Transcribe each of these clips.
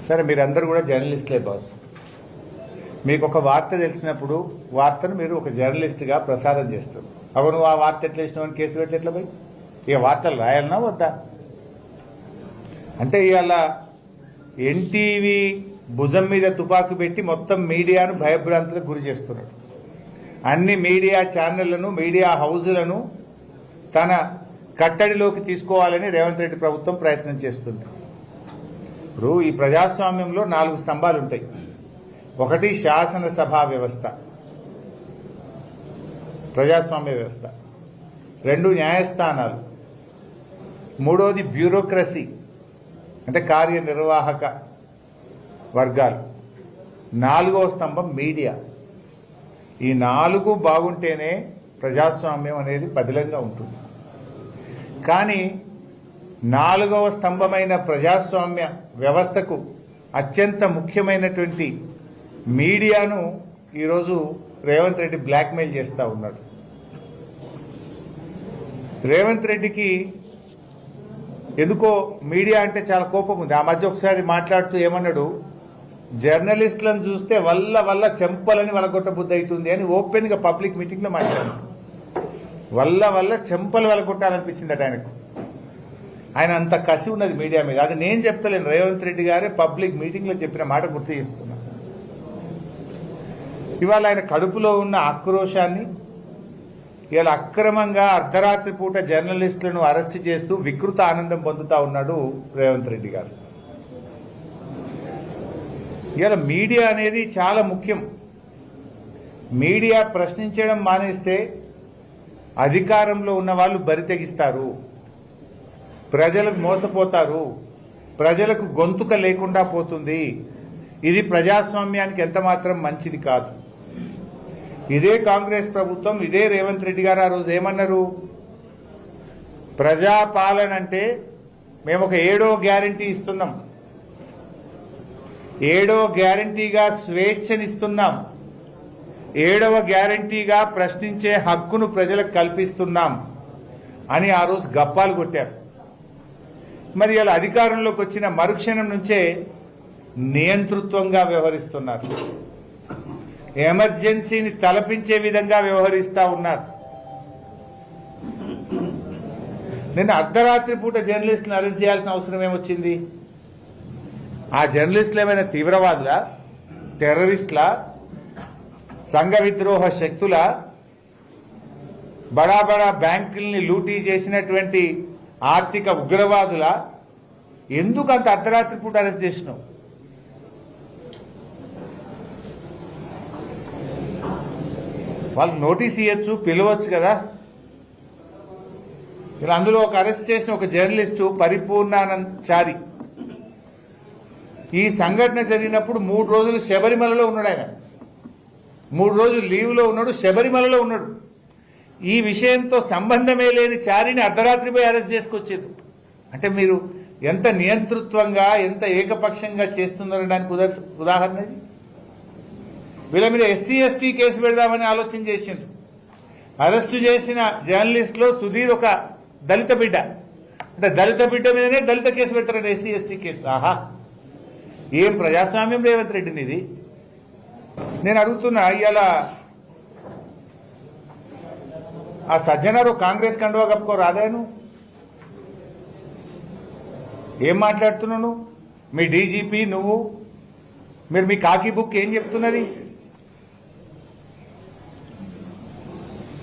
సరే మీరందరూ కూడా జర్నలిస్టులే బాస్. మీకు ఒక వార్త తెలిసినప్పుడు వార్తను మీరు ఒక జర్నలిస్ట్గా ప్రసారం చేస్తారు. అవును ఆ వార్త ఎట్లా ఇచ్చినామని కేసు పెట్టి ఎట్లా పోయి ఇక వార్తలు రాయాలన్నా వద్దా? అంటే ఇవాళ ఎన్టీవీ భుజం మీద తుపాకు పెట్టి మొత్తం మీడియాను భయభ్రాంతులకు గురి చేస్తున్నాడు. అన్ని మీడియా ఛానళ్లను మీడియా హౌజులను తన కట్టడిలోకి తీసుకోవాలని రేవంత్ రెడ్డి ప్రభుత్వం ప్రయత్నం చేస్తుంది. ఇప్పుడు ఈ ప్రజాస్వామ్యంలో 4 స్తంభాలు ఉంటాయి. ఒకటి శాసనసభా వ్యవస్థ, ప్రజాస్వామ్య వ్యవస్థ. 2 న్యాయస్థానాలు. 3వది బ్యూరోక్రసీ అంటే కార్యనిర్వాహక వర్గాలు. 4వ స్తంభం మీడియా. ఈ 4 బాగుంటేనే ప్రజాస్వామ్యం అనేది పదిలంగా ఉంటుంది. కానీ 4వ స్తంభమైన ప్రజాస్వామ్య వ్యవస్థకు అత్యంత ముఖ్యమైనటువంటి మీడియాను ఈరోజు రేవంత్ రెడ్డి బ్లాక్మెయిల్ చేస్తూ ఉన్నాడు. రేవంత్ రెడ్డికి ఎందుకో మీడియా అంటే చాలా కోపం ఉంది. ఆ మధ్య ఒకసారి మాట్లాడుతూ ఏమన్నాడు, జర్నలిస్టులను చూస్తే వల్ల చెంపలని వలగొట్టబుద్ధి అవుతుంది అని ఓపెన్ గా పబ్లిక్ మీటింగ్ లో మాట్లాడారు. వల్ల చెంపలు వలగొట్టాలనిపించిందట ఆయనకు. ఆయన అంత కసి ఉన్నది మీడియా మీద. అది నేను చెప్తలేను, రేవంత్ రెడ్డి గారే పబ్లిక్ మీటింగ్ లో చెప్పిన మాట గుర్తు చేస్తున్నా. ఇవాళ ఆయన కడుపులో ఉన్న ఆక్రోశాన్ని ఇవాళ అక్రమంగా అర్ధరాత్రి పూట జర్నలిస్టులను అరెస్ట్ చేస్తూ వికృత ఆనందం పొందుతా ఉన్నాడు రేవంత్ రెడ్డి గారు. ఇవాళ మీడియా అనేది చాలా ముఖ్యం. మీడియా ప్రశ్నించడం మానేస్తే అధికారంలో ఉన్న వాళ్ళు బరి తెగిస్తారు, ప్రజలకు మోసపోతారు, ప్రజలకు గొంతుక లేకుండా పోతుంది. ఇది ప్రజాస్వామ్యానికి ఎంత మాత్రం మంచిది కాదు. ఇదే కాంగ్రెస్ ప్రభుత్వం, ఇదే రేవంత్ రెడ్డి గారు ఆ రోజు ఏమన్నారు, ప్రజాపాలన అంటే మేము ఒక 7వ గ్యారంటీ ఇస్తున్నాం, 7వ గ్యారంటీగా స్వేచ్ఛనిస్తున్నాం, 7వ గ్యారంటీగా ప్రశ్నించే హక్కును ప్రజలకు కల్పిస్తున్నాం అని ఆ రోజు గప్పాలు కొట్టారు. మరి ఇలా అధికారంలోకి వచ్చిన మరుక్షణం నుంచే నియంతృత్వంగా వ్యవహరిస్తున్నారు. ఎమర్జెన్సీని తలపించే విధంగా వ్యవహరిస్తా ఉన్నారు. నిన్న అర్ధరాత్రి పూట జర్నలిస్టులను అరెస్ట్ చేయాల్సిన అవసరం ఏమొచ్చింది? ఆ జర్నలిస్టులు ఏమైనా తీవ్రవాదులా, టెర్రరిస్టులా, సంఘ విద్రోహ శక్తుల, బడా బడా బ్యాంకుల్ని లూటీ చేసినటువంటి ఆర్థిక ఉగ్రవాదుల? ఎందుకు అంత అర్ధరాత్రి పూట అరెస్ట్ చేసినావు? వాళ్ళు నోటీస్ ఇవ్వచ్చు, పిలవచ్చు కదా. ఇలా అందులో ఒక అరెస్ట్ చేసిన ఒక జర్నలిస్టు పరిపూర్ణానందచారి. ఈ సంఘటన జరిగినప్పుడు 3 రోజులు శబరిమలలో ఉన్నాడు. ఆయన 3 రోజులు లీవ్లో ఉన్నాడు, శబరిమలలో ఉన్నాడు. ఈ విషయంతో సంబంధమే లేని చారిని అర్ధరాత్రి పోయి అరెస్ట్ చేసుకొచ్చేది. అంటే మీరు ఎంత నియంతృత్వంగా, ఎంత ఏకపక్షంగా చేస్తున్నారనడానికి ఉదాహరణ ఇది. వీళ్ళ మీద ఎస్సీ ఎస్టీ కేసు పెడదామని ఆలోచన చేసిండ్రు. అరెస్టు చేసిన జర్నలిస్టులో సుధీర్ ఒక దళిత బిడ్డ. అంటే దళిత బిడ్డ మీదనే దళిత కేసు పెడతారండి, ఎస్సీ ఎస్టీ కేసు. ఆహా, ఏం ప్రజాస్వామ్యం రేవంత్ రెడ్డిని ఇది. నేను అడుగుతున్నా, ఇవాళ ఆ సజ్జనారు కాంగ్రెస్ కండువా కప్పుకో రాదాను, ఏం మాట్లాడుతున్నావు? మీ డీజీపీ నువ్వు, మీరు మీ కాకి బుక్ ఏం చెప్తున్నది?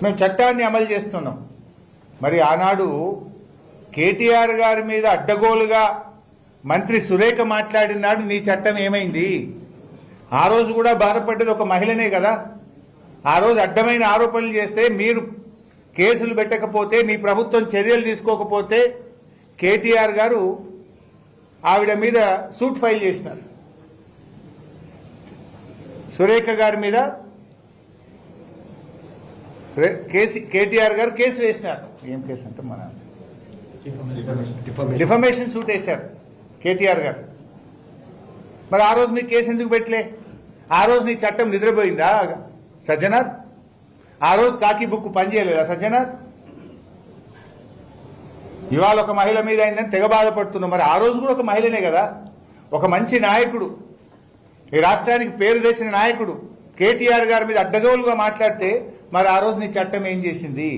మేము చట్టాన్ని అమలు చేస్తున్నాం. మరి ఆనాడు కేటీఆర్ గారి మీద అడ్డగోలుగా మంత్రి సురేఖ మాట్లాడినాడు, నీ చట్టం ఏమైంది? ఆ రోజు కూడా బాధపడ్డది ఒక మహిళనే కదా. ఆ రోజు అడ్డమైన ఆరోపణలు చేస్తే మీరు కేసులు పెట్టకపోతే, మీ ప్రభుత్వం చర్యలు తీసుకోకపోతే కేటీఆర్ గారు ఆవిడ మీద సూట్ ఫైల్ చేసినారు. సురేఖ గారి మీద కేటీఆర్ గారు కేసు వేసినారు. ఏం కేసు అంటే మన డిఫమేషన్ సూట్ వేశారు కేటీఆర్ గారు. మరి ఆ రోజు మీ కేసు ఎందుకు పెట్టలే? ఆ రోజు నీ చట్టం నిద్రపోయిందా సజ్జనార్? ఆ రోజు కాకి బుక్ పనిచేయలేదా సజ్జనార్? ఇవాళ ఒక మహిళ మీద అయిందని తెగ బాధపడుతున్నాం. మరి ఆ రోజు కూడా ఒక మహిళనే కదా. ఒక మంచి నాయకుడు, ఈ రాష్ట్రానికి పేరు తెచ్చిన నాయకుడు కేటీఆర్ గారి మీద అడ్డగోలుగా మాట్లాడితే మరి ఆ రోజు నీ చట్టం ఏం చేసింది?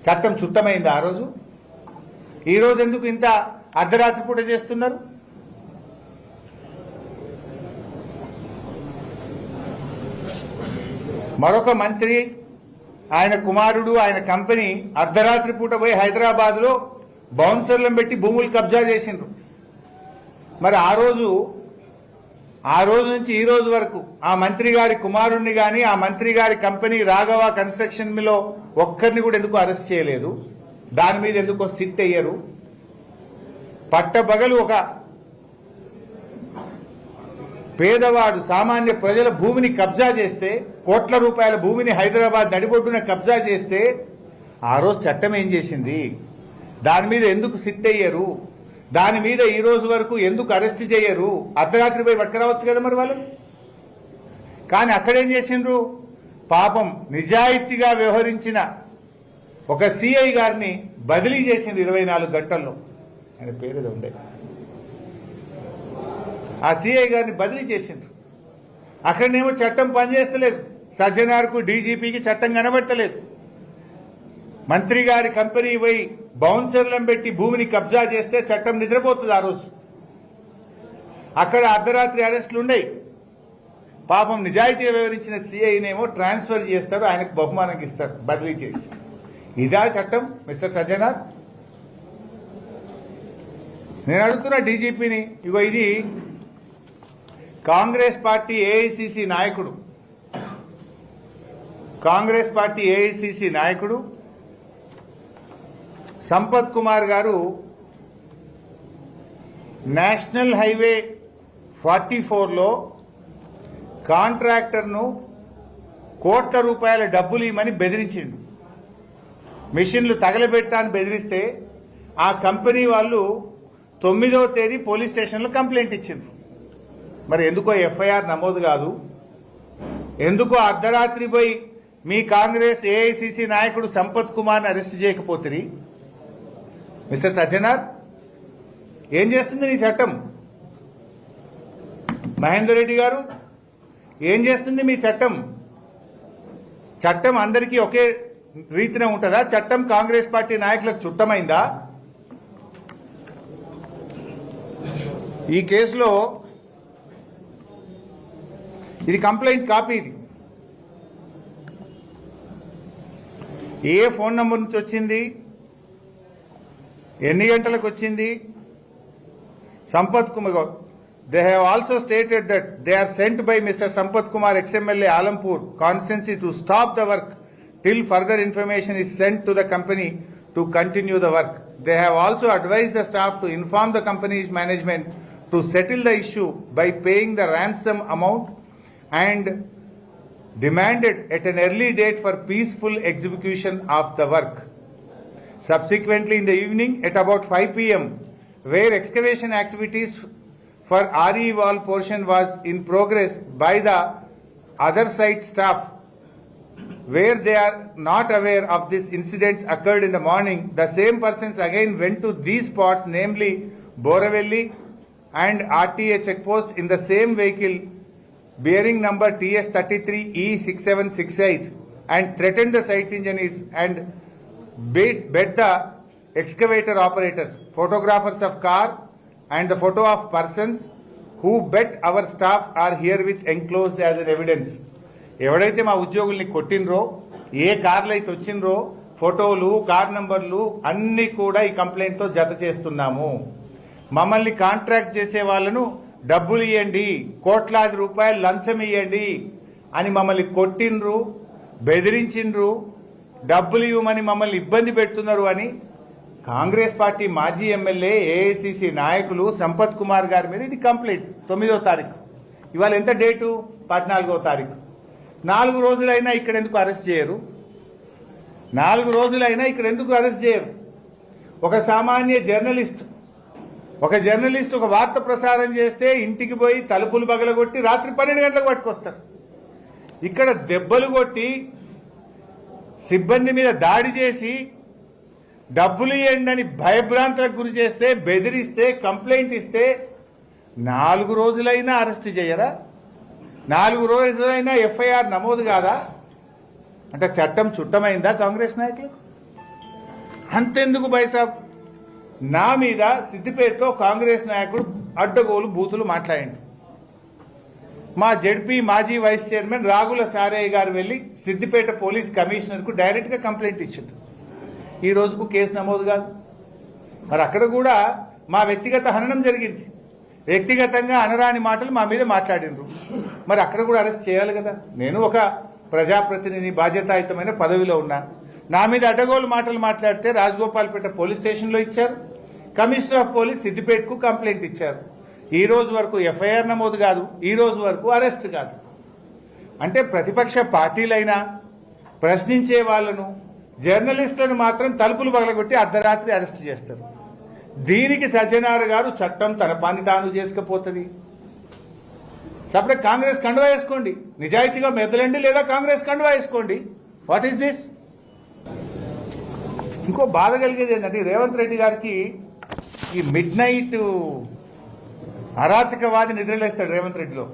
చట్టం చుట్టమైంది ఆ రోజు? ఈ రోజు ఎందుకు ఇంత అర్ధరాత్రి పూట చేస్తున్నారు? మరొక మంత్రి, ఆయన కుమారుడు, ఆయన కంపెనీ అర్ధరాత్రి పూట పోయి హైదరాబాద్లో బౌన్సర్లను పెట్టి భూములు కబ్జా చేసిండ్రు. మరి ఆ రోజు నుంచి ఈ రోజు వరకు ఆ మంత్రి గారి కుమారుణ్ణి కానీ ఆ మంత్రి గారి కంపెనీ రాఘవ కన్స్ట్రక్షన్ లో ఒక్కరిని కూడా ఎందుకు అరెస్ట్ చేయలేదు? దాని మీద ఎందుకో సిట్ అయ్యారు? పట్టబగలు ఒక పేదవాడు సామాన్య ప్రజల భూమిని కబ్జా చేస్తే, కోట్ల రూపాయల భూమిని హైదరాబాద్ నడిబొడ్డున కబ్జా చేస్తే ఆ రోజు చట్టం ఏం చేసింది? దాని మీద ఎందుకు సిట్ అయ్యారు? దాని మీద ఈ రోజు వరకు ఎందుకు అరెస్ట్ చేయరు? అర్ధరాత్రి పోయి పట్టుకురావచ్చు కదా మరి వాళ్ళు. కానీ అక్కడేం చేసిండ్రు? పాపం నిజాయితీగా వ్యవహరించిన ఒక సిఐ గారిని బదిలీ చేసింది 24 గంటల్లో. ఆయన పేరు ఉండే ఆ సిఐ గారిని బదిలీ చేసిండ్రు. అక్కడనేమో చట్టం పనిచేస్తలేదు. సజ్జనార్కు డీజీపీకి చట్టం కనబడతలేదు. మంత్రి గారి కంపెనీ పోయి బౌన్సర్లను పెట్టి భూమిని కబ్జా చేస్తే చట్టం నిద్రపోతుంది ఆ రోజు. అక్కడ అర్ధరాత్రి అరెస్టులు ఉన్నాయి. పాపం నిజాయితీగా వివరించిన సిఐనేమో ట్రాన్స్ఫర్ చేస్తారు, ఆయనకు బహుమానం ఇస్తారు బదిలీ చేసి. ఇదా చట్టం మిస్టర్ సజ్జనార్? నేను అడుగుతున్నా డీజీపీని. ఇగో ఇది కాంగ్రెస్ పార్టీ ఏఐసిసి నాయకుడు, కాంగ్రెస్ పార్టీ ఏఐసిసి నాయకుడు సంపత్ కుమార్ గారు నేషనల్ హైవే 44లో కాంట్రాక్టర్ను కోట్ల రూపాయల డబ్బులు ఇవ్వమని బెదిరించిండు. మిషన్లు తగలబెట్టాలని బెదిరిస్తే ఆ కంపెనీ వాళ్ళు 9వ తేదీ పోలీస్ స్టేషన్లో కంప్లైంట్ ఇచ్చిండ్రు. మరి ఎందుకో ఎఫ్ఐఆర్ నమోదు కాదు? ఎందుకో అర్ధరాత్రి పోయి మీ కాంగ్రెస్ ఏఐసిసి నాయకుడు సంపత్ కుమార్ని అరెస్ట్ చేయకపోతుంది? మిస్టర్ సజ్జనార్, ఏం చేస్తుంది నీ చట్టం? మహేందర్ రెడ్డి గారు, ఏం చేస్తుంది మీ చట్టం? చట్టం అందరికీ ఒకే రీతినే ఉంటుందా? చట్టం కాంగ్రెస్ పార్టీ నాయకులకు చుట్టమైందా? ఈ కేసులో ఇది కంప్లైంట్ కాపీ. ఇది ఏ ఫోన్ నంబర్ నుంచి వచ్చింది, ఎన్ని గంటలకు వచ్చింది? Sampath Kumar, they have also stated that they are sent by mister Sampath Kumar ex MLA Alampur constituency to stop the work till further information is sent to the company to continue the work. They have also advised the staff to inform the company's management to settle the issue by paying the ransom amount and demanded at an early date for peaceful execution of the work. Subsequently, in the evening at about 5 p.m., where excavation activities for RE wall portion was in progress by the other site staff, where they are not aware of this incidents occurred in the morning, the same persons again went to these spots, namely Boravelli and RTA checkpost in the same vehicle bearing number TS33E6768 and threatened the site engineers and bet the excavator operators. Photographers of car and the photo of persons who bet our staff are herewith enclosed as an evidence. ఎవడైతే మా ఉద్యోగుల్ని కొట్టినరో, ఏ కార్లు అయితే వచ్చినరో, ఫోటోలు, car నంబర్లు అన్ని కూడా ఈ కంప్లైంట్తో జత చేస్తున్నాము. మమ్మల్ని కాంట్రాక్ట్ చేసే వాళ్ళను డబ్బులు ఇవ్వండి, కోట్లాది రూపాయలు లంచం ఇవ్వండి అని మమ్మల్ని కొట్టినరు, బెదిరించిండ్రు, డబ్బులు ఇవ్వమని మమ్మల్ని ఇబ్బంది పెడుతున్నారు అని కాంగ్రెస్ పార్టీ మాజీ ఎమ్మెల్యే ఏఐసిసి నాయకులు సంపత్ కుమార్ గారి మీద ఇది కంప్లైంట్. 9వ తారీఖు. ఇవాళ ఎంత డేటు? 14వ తారీఖు. 4 రోజులైనా ఇక్కడ ఎందుకు అరెస్ట్ చేయరు? 4 రోజులైనా ఇక్కడ ఎందుకు అరెస్ట్ చేయరు? ఒక సామాన్య జర్నలిస్ట్ ఒక వార్త ప్రసారం చేస్తే ఇంటికి పోయి తలుపులు పగలగొట్టి రాత్రి 12 గంటలకు పట్టుకొస్తారు. ఇక్కడ దెబ్బలు కొట్టి సిబ్బంది మీద దాడి చేసి డబ్బులు ఇవ్వండి అని భయభ్రాంతులకు గురి చేస్తే, బెదిరిస్తే, కంప్లైంట్ ఇస్తే 4 రోజులైనా అరెస్ట్ చేయరా? 4 రోజులైనా ఎఫ్ఐఆర్ నమోదు కాదా? అంటే చట్టం చుట్టమైందా కాంగ్రెస్ నాయకులకు? అంతెందుకు బైసాబ్, నా మీద సిద్దిపేటలో కాంగ్రెస్ నాయకుడు అడ్డగోలు బూతులు మాట్లాడండి. మా జడ్పీ మాజీ వైస్ చైర్మన్ రాగుల సారయ్య గారు వెళ్లి సిద్దిపేట పోలీస్ కమిషనర్కు డైరెక్ట్ గా కంప్లైంట్ ఇచ్చారు. ఈ రోజుకు కేసు నమోదు కాదు. మరి అక్కడ కూడా మా వ్యక్తిగత హననం జరిగింది. వ్యక్తిగతంగా అనరాని మాటలు మా మీద మాట్లాడినరు. మరి అక్కడ కూడా అరెస్ట్ చేయాలి కదా. నేను ఒక ప్రజాప్రతినిధి, బాధ్యతాయుతమైన పదవిలో ఉన్నా. నా మీద అడ్డగోలు మాటలు మాట్లాడితే రాజగోపాల్పేట పోలీస్ స్టేషన్లో ఇచ్చారు. కమిషనర్ ఆఫ్ పోలీస్ సిద్దిపేటకు కంప్లైంట్ ఇచ్చారు. ఈ రోజు వరకు ఎఫ్ఐఆర్ నమోదు కాదు, ఈ రోజు వరకు అరెస్ట్ కాదు. అంటే ప్రతిపక్ష పార్టీలైనా ప్రశ్నించే వాళ్లను, జర్నలిస్టులను మాత్రం తలుపులు పగలగొట్టి అర్ధరాత్రి అరెస్ట్ చేస్తారు. దీనికి సజ్జనార్ గారు చట్టం తన పని తాను చేసుకపోతుంది. సపరేట్ కాంగ్రెస్ కండువా వేసుకోండి, నిజాయితీగా మెదలండి, లేదా కాంగ్రెస్ కండువా వేసుకోండి. What is this? ఇంకో బాధ కలిగేది ఏంటంటే రేవంత్ రెడ్డి గారికి ఈ మిడ్ నైట్ అరాచకవాది నిద్రలేస్తాడు. రేవంత్ రెడ్డిలో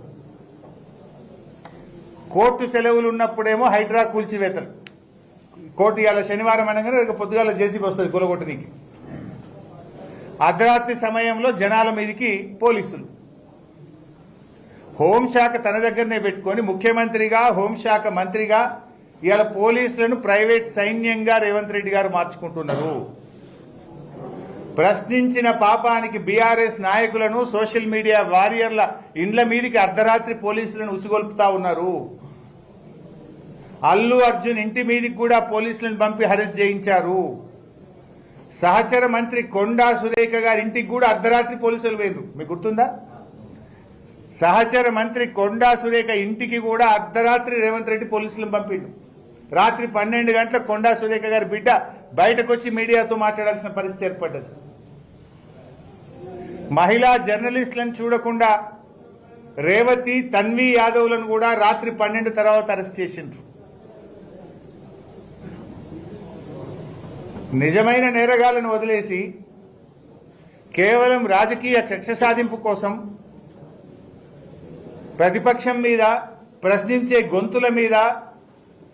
కోర్టు సెలవులు ఉన్నప్పుడేమో హైడ్రా కూల్చివేతలు. కోర్టు ఇవాళ శనివారం అనగానే పొద్దుగాల జేసీబీ వస్తుంది కూలగొట్టడానికి. అర్ధరాత్రి సమయంలో జనాల మీదకి పోలీసులు. హోంశాఖ తన దగ్గరనే పెట్టుకొని ముఖ్యమంత్రిగా, హోంశాఖ మంత్రిగా ఇవాళ పోలీసులను ప్రైవేట్ సైన్యంగా రేవంత్ రెడ్డి గారు మార్చుకుంటున్నారు. ప్రశ్నించిన పాపానికి బీఆర్ఎస్ నాయకులను, సోషల్ మీడియా వారియర్ల ఇండ్ల మీదికి అర్ధరాత్రి పోలీసులను ఉసిగొల్పుతా ఉన్నారు. అల్లు అర్జున్ ఇంటి మీదికి కూడా పోలీసులను పంపి అరెస్ట్ చేయించారు. సహచర మంత్రి కొండా సురేఖ గారి ఇంటికి కూడా అర్ధరాత్రి పోలీసులు పోయిండ్రు. మీకు గుర్తుందా? సహచర మంత్రి కొండా సురేఖ ఇంటికి కూడా అర్ధరాత్రి రేవంత్ రెడ్డి పోలీసులను పంపిండు. రాత్రి 12 గంటలకు కొండా సురేఖ గారి బిడ్డ బయటకు వచ్చి మీడియాతో మాట్లాడాల్సిన పరిస్థితి ఏర్పడ్డది. మహిళా జర్నలిస్టులను చూడకుండా రేవతి, తన్వి యాదవ్లను కూడా రాత్రి 12 తర్వాత అరెస్ట్ చేసిండ్రు. నిజమైన నేరగాళ్లను వదిలేసి కేవలం రాజకీయ కక్ష సాధింపు కోసం ప్రతిపక్షం మీద, ప్రశ్నించే గొంతుల మీద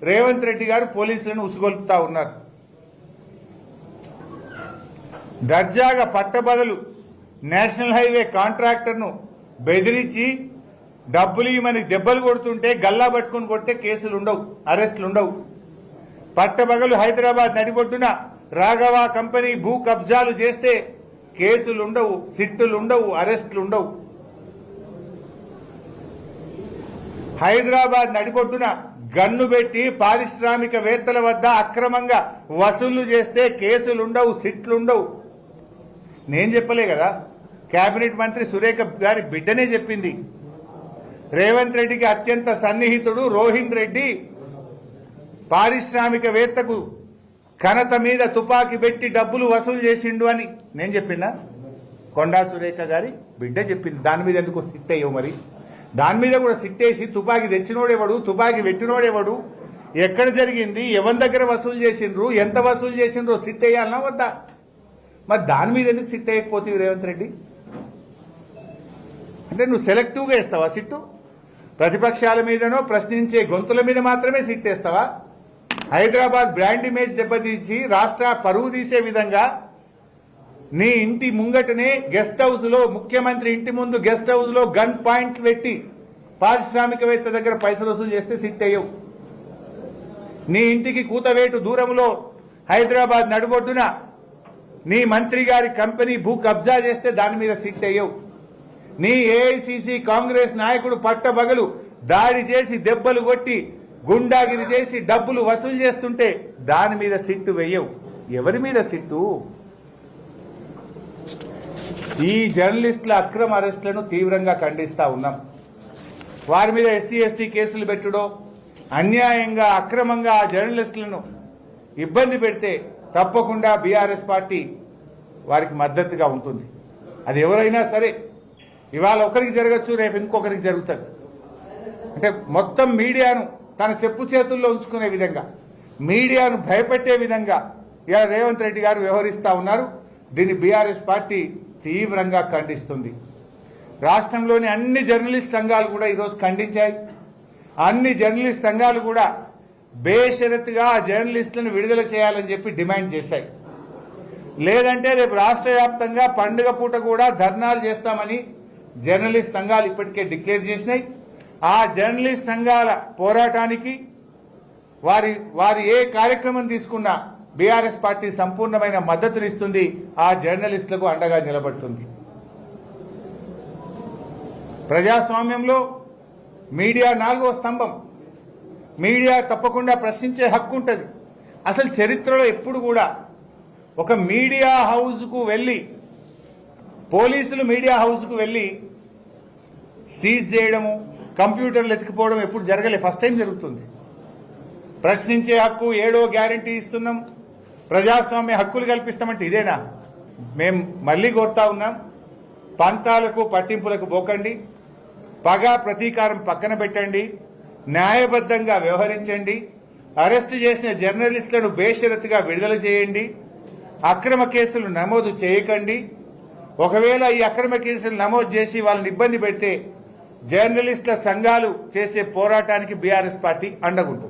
రేవంత్ రెడ్డి గారు పోలీసులను ఉసుగొల్పుతా ఉన్నారు. దర్జాగా పట్టబదలు నేషనల్ హైవే కాంట్రాక్టర్ను బెదిరించి డబ్బులు ఇవ్వమని దెబ్బలు కొడుతుంటే గల్లా పట్టుకుని కొడితే కేసులు ఉండవు, అరెస్టులు ఉండవు. పట్టబగలు హైదరాబాద్ నడిబొడ్డున రాఘవ కంపెనీ భూ కబ్జాలు చేస్తే కేసులు ఉండవు, సిట్టులు ఉండవు, అరెస్టులు ఉండవు. హైదరాబాద్ నడిబొడ్డున గన్ను పెట్టి పారిశ్రామికవేత్తల వద్ద అక్రమంగా వసూళ్లు చేస్తే కేసులు ఉండవు, సిట్లు ఉండవు. నేను చెప్పలే కదా, కేబినెట్ మంత్రి సురేఖ గారి బిడ్డనే చెప్పింది. రేవంత్ రెడ్డికి అత్యంత సన్నిహితుడు రోహిన్ రెడ్డి పారిశ్రామికవేత్తకు ఘనత మీద తుపాకీ పెట్టి డబ్బులు వసూలు చేసిండు అని నేను చెప్పినా? కొండా సురేఖ గారి బిడ్డ చెప్పింది. దాని మీద ఎందుకు సిట్ అయ్యవు? మరి దాని మీద కూడా సిట్టేసి తుపాకీ తెచ్చినోడేవాడు, తుపాకీ పెట్టినోడేవాడు, ఎక్కడ జరిగింది, ఎవరి దగ్గర వసూలు చేసిండ్రు, ఎంత వసూలు చేసిండ్రో సిట్ అయ్యాలన్నా వద్దా? మరి దాని మీద ఎందుకు సిట్ అయ్యకపోతే రేవంత్ రెడ్డి? అంటే నువ్వు సెలెక్టివ్గా వేస్తావా సిట్టు? ప్రతిపక్షాల మీదనో ప్రశ్నించే గొంతుల మీద మాత్రమే సిట్ వేస్తావా? హైదరాబాద్ బ్రాండ్ ఇమేజ్ దెబ్బతీసి రాష్ట్ర పరువు తీసే విధంగా నీ ఇంటి ముంగటనే గెస్ట్ హౌస్ లో, ముఖ్యమంత్రి ఇంటి ముందు గెస్ట్ హౌస్ లో గన్ పాయింట్ పెట్టి పారిశ్రామికవేత్త దగ్గర పైసలు వసూలు చేస్తే సిట్ అయ్యవు. నీ ఇంటికి కూతవేటు దూరంలో హైదరాబాద్ నడుబొడ్డున నీ మంత్రి గారి కంపెనీ భూ కబ్జా చేస్తే దాని మీద సిట్ అయ్యవు. నీ ఏఐసిసి కాంగ్రెస్ నాయకుడు పట్టబగలు దాడి చేసి దెబ్బలు కొట్టి గుండాగిరి చేసి డబ్బులు వసూలు చేస్తుంటే దాని మీద సిట్టు వెయ్యవు. ఎవరి మీద సిట్టు? ఈ జర్నలిస్టుల అక్రమ అరెస్టులను తీవ్రంగా ఖండిస్తా ఉన్నాం. వారి మీద ఎస్సీ ఎస్టీ కేసులు పెట్టుడో, అన్యాయంగా అక్రమంగా ఆ జర్నలిస్టులను ఇబ్బంది పెడితే తప్పకుండా బీఆర్ఎస్ పార్టీ వారికి మద్దతుగా ఉంటుంది. అది ఎవరైనా సరే, ఇవాళ ఒకరికి జరగచ్చు, రేపు ఇంకొకరికి జరుగుతుంది. అంటే మొత్తం మీడియాను తన చెప్పు చేతుల్లో ఉంచుకునే విధంగా, మీడియాను భయపెట్టే విధంగా ఇలా రేవంత్ రెడ్డి గారు వ్యవహరిస్తా ఉన్నారు. దీన్ని బీఆర్ఎస్ పార్టీ తీవ్రంగా ఖండిస్తుంది. రాష్ట్రంలోని అన్ని జర్నలిస్ట్ సంఘాలు కూడా ఈరోజు ఖండించాయి. అన్ని జర్నలిస్ట్ సంఘాలు కూడా బేషరతుగా ఆ జర్నలిస్టులను విడుదల చేయాలని చెప్పి డిమాండ్ చేశాయి. లేదంటే రేపు రాష్ట్ర వ్యాప్తంగా పండుగ పూట కూడా ధర్నాలు చేస్తామని జర్నలిస్ట్ సంఘాలు ఇప్పటికే డిక్లేర్ చేసినాయి. ఆ జర్నలిస్ట్ సంఘాల పోరాటానికి వారి ఏ కార్యక్రమం తీసుకున్నా బీఆర్ఎస్ పార్టీ సంపూర్ణమైన మద్దతునిస్తుంది. ఆ జర్నలిస్టులకు అండగా నిలబడుతుంది. ప్రజాస్వామ్యంలో మీడియా 4వ స్తంభం. మీడియా తప్పకుండా ప్రశ్నించే హక్కు ఉంటుంది. అసలు చరిత్రలో ఎప్పుడు కూడా ఒక మీడియా హౌస్కు వెళ్ళి పోలీసులు మీడియా హౌస్కు వెళ్ళి సీజ్ చేయడము, కంప్యూటర్లు ఎత్తుకుపోవడం ఎప్పుడు జరగలే. ఫస్ట్ టైం జరుగుతుంది. ప్రశ్నించే హక్కు 7వ గ్యారంటీ ఇస్తున్నాం, ప్రజాస్వామ్య హక్కులు కల్పిస్తామంటే ఇదేనా? మేము మళ్ళీ కోరుతా ఉన్నాం, పంతాలకు పట్టింపులకు పోకండి, పగ ప్రతీకారం పక్కన పెట్టండి, న్యాయబద్ధంగా వ్యవహరించండి, అరెస్టు చేసిన జర్నలిస్టులను బేషరతుగా విడుదల చేయండి, అక్రమ కేసులు నమోదు చేయకండి. ఒకవేళ ఈ అక్రమ కేసులు నమోదు చేసి వాళ్ళని ఇబ్బంది పెడితే జర్నలిస్టుల సంఘాలు చేసే పోరాటానికి బీఆర్ఎస్ పార్టీ అండగుంటుంది.